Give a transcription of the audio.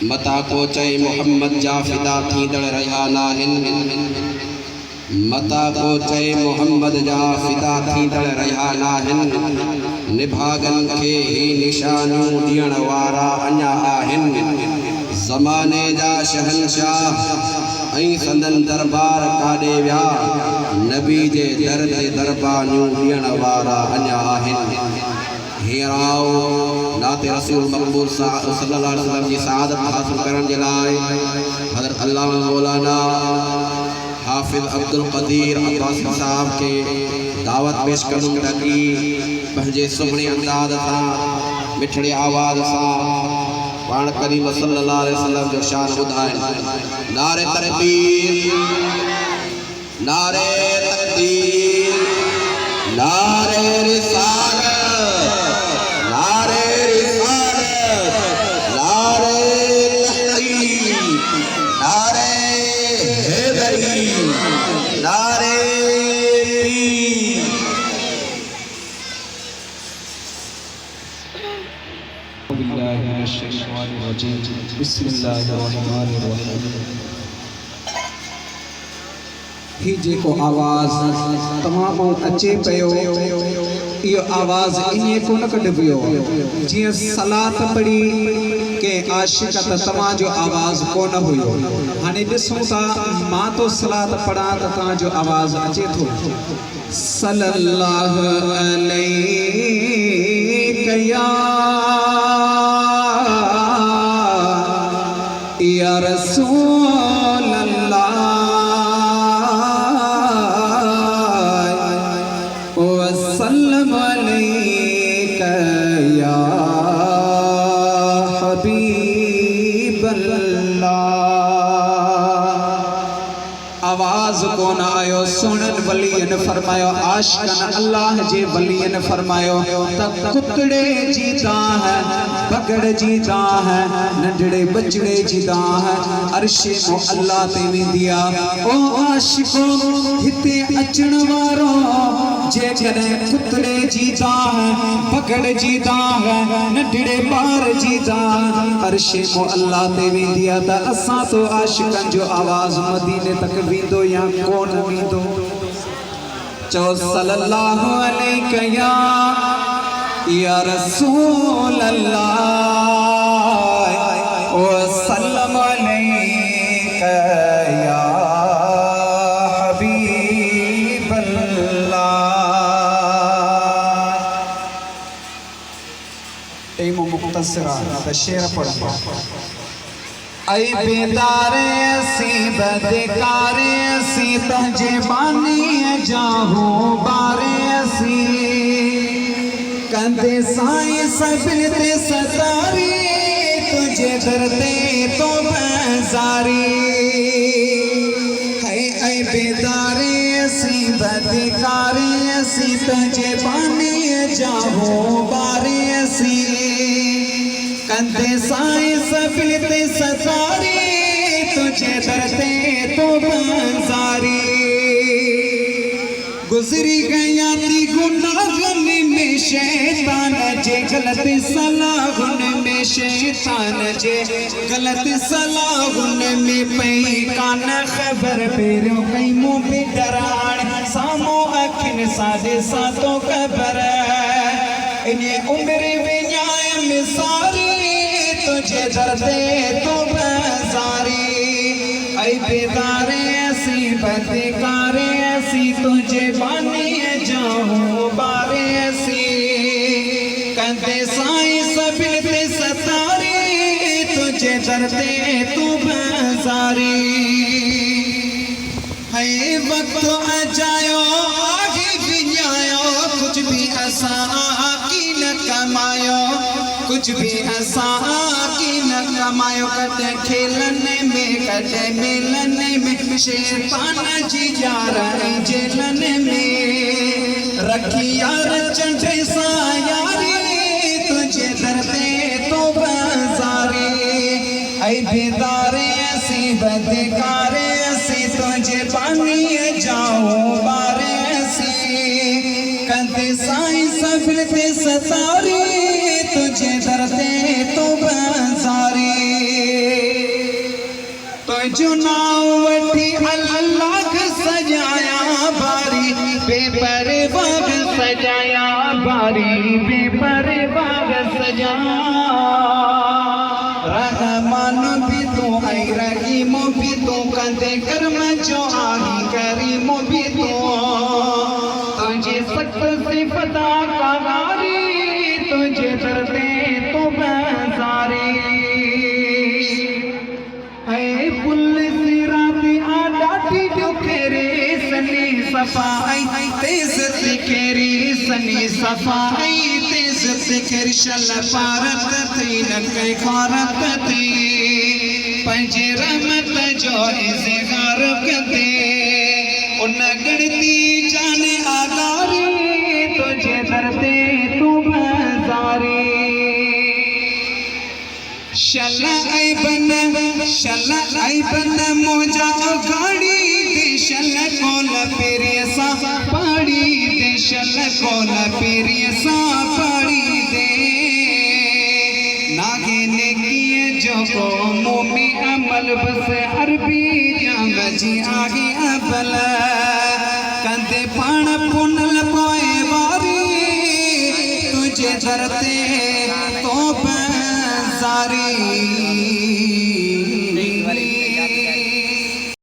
मता को चए मोहम्मद जा फिदा थींदड़ रहा नाहिन। मता को चए मोहम्मद जा फिदा थींदड़ रहा नाहिन। निभागन के ही निशानियूं ॾियण वारा अञा आहिनि। ज़माने जा शहनशाह ऐं संदन दरबार काॾे विया। नबी जे दर ते दरबानियूं ॾियण वारा अञा आहिनि। हींअर आओ नाते रसूल मक़बूल सल्लल्लाहु अलैहि वसल्लम जी सआदत हासिल करण जे लाइ हज़रत अल्लामा मौलाना हाफ़िज़ अब्दुल क़दीर अब्बासी साहब के दावत पेश करूं ताकि पंहिंजे सुहिणे अंदाज़ सां मिठड़े आवाज़ सां पाण करीम सल्लल्लाहु अलैहि वसल्लम जो शान ॿुधाइनि। नारे तकबीर, नारे तकबीर, नारे रिसालत, नारे रिसालत, नारे तहक़ीक़, नारे हैदरी, नारे ही जेको आवाज़ तमामु अचे पियो, इहो आवाज़ इएं कोन कढिबियो जीअं सलात पढ़ी के आशिक़ त तव्हांजो आवाज़ कोन हुयो। हाणे ॾिसूं था मां तो सलात पढ़ां त तव्हांजो आवाज़ अचे थो। सल्लल्लाहु अलैहि या रसूल अल्लाह वसल्लम अलैका या हबीब अल्लाह। आवाज़ कोन आयो, सुनन वलियन फरमायो, आशिकन अल्लाह जे वलियन फरमायो त कुतड़े जी दाह है, बगड़ जी दाह है, नंढड़े बचड़े जी दाह है, अर्शे मो अल्लाह ते वेंदिया। ओ आशिको हिते अचण वारो जेकॾहिं कुतड़े जी दाह, बगड़ जी दाह, नंढड़े ॿार जी दाह अर्शे मो अल्लाह ते वेंदिया त असां तो आशिकन जो आवाज़ मदीने तक वेंदो या कोन वेंदो। चओ सल्लल्लाहु अलैहि या रसूल अल्लाह वसल्लम अलैका या हबीब अल्लाह। टाइम मुख्तसरा त शेर पढ़ो। ऐ बेदारे असी बदकारे असी तंहिंजे बानी जाहू बारे असी कंदे साईं सभिन ते सतारी तुझे दर ते तो बज़ारी। ऐ बेदारे असी बदकारे असी तंहिंजे बानी जाहू बारे असी कंदे साईं सभिन ते सतारी तुझे दर ते तो बज़ारी। गुज़री गया थी गुनाहन में शैतान जे गलत सलाहुन में, शैतान जे गलत सलाहुन में पई कान ख़बर पेरियों कई मुँह पे डराण सामो अखिन सादे सातो ख़बर इन्हें उम्र विञाए में सारी तुझे दर ते तो बज़ारी। ऐ बेदारे असी बदकारे असी तुझे बानी जाहू बारे असी कंदे साईं सभिन ते सतारी तुझे दर ते तू बज़ारी। है वक्त अजायो आगे विञायो कुछ भी असां की न कमायो, कुछ भी असां की न कमायो। कटे खेलन में कटे मिलन में शैतान जी यार जेलन में रखी यार चंडे सा यारी तुझे दर ते तो बज़ारी। ऐ बेदारे असी बदकारे असी तुझे पानी जाओ बारे असी कंदे साईं सभिन ते सतारी तुझे दर ते तो बज़ारी। पंजो नाव वठी अल्लाह सजाया बारी बेपर बाग सजाया बारी बेपर बाग सजाया रहमान भी तो आई रहीम भी तो कंदे कर्म जो आही करीम भी तो तुझे सख्त सिफता का गारी तुझे दर्दे तो बेजारी है पुल सिराती आडाटी जो खेरे सनी सफाई तेज तिखेरी सनी सफाई तेज तिखेर शल पारत थी नके खारत थी पंजे रहमत जो इसे गारक दे उन गणती जाने आगारी तुझे दर्दे तू बेजारी शला आई बन मोजा गाड़ी दे शल कोल पेरिया सा पाड़ी दे शल कोल पेरिया सा पाड़ी दे नागे ने किए जो को मोमी अमल बस अरबी जाम जी आगे अबल कंदे पाण पुनल पोए वारी तुझे धरते तो बेजारी